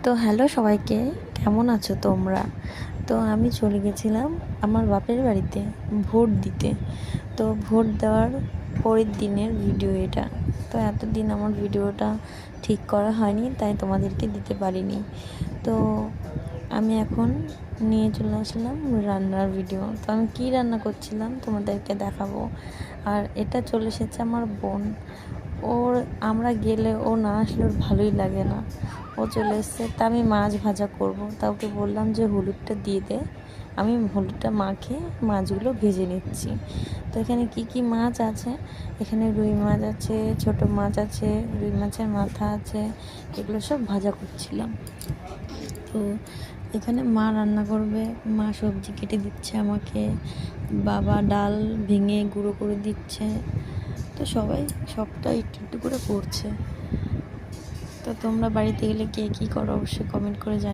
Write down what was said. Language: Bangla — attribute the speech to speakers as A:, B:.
A: তো হ্যালো সবাইকে, কেমন আছো তোমরা? তো আমি চলে গেছিলাম আমার বাপের বাড়িতে ভোট দিতে। তো ভোট দেওয়ার পরের দিনের ভিডিও এটা। তো এতদিন আমার ভিডিওটা ঠিক করা হয়নি, তাই তোমাদেরকে দিতে পারিনি। তো আমি এখন নিয়ে চলে আসলাম রান্নার ভিডিও। তো আমি কী রান্না করছিলাম তোমাদেরকে দেখাবো। আর এটা চলে এসেছে আমার বোন। আমরা গেলে ও না আসলে ওর ভালোই লাগে না। ও চলে এসছে, তা আমি মাছ ভাজা করব। তা ওকে বললাম যে হলুদটা দিয়ে দে, আমি হলুদটা মাখে মাছগুলো ভেজে নিচ্ছি। তো এখানে কি কি মাছ আছে, এখানে রুই মাছ আছে, ছোট মাছ আছে, রুই মাছের মাথা আছে, এগুলো সব ভাজা করছিলাম। তো এখানে মা রান্না করবে, মা সবজি কেটে দিচ্ছে আমাকে, বাবা ডাল ভেঙে গুঁড়ো করে দিচ্ছে। তো সবাই সবটা একটু একটু করে করছে। তো তোমরা বাড়িতে গেলে কে কী করো অবশ্যই কমেন্ট করে জানাও।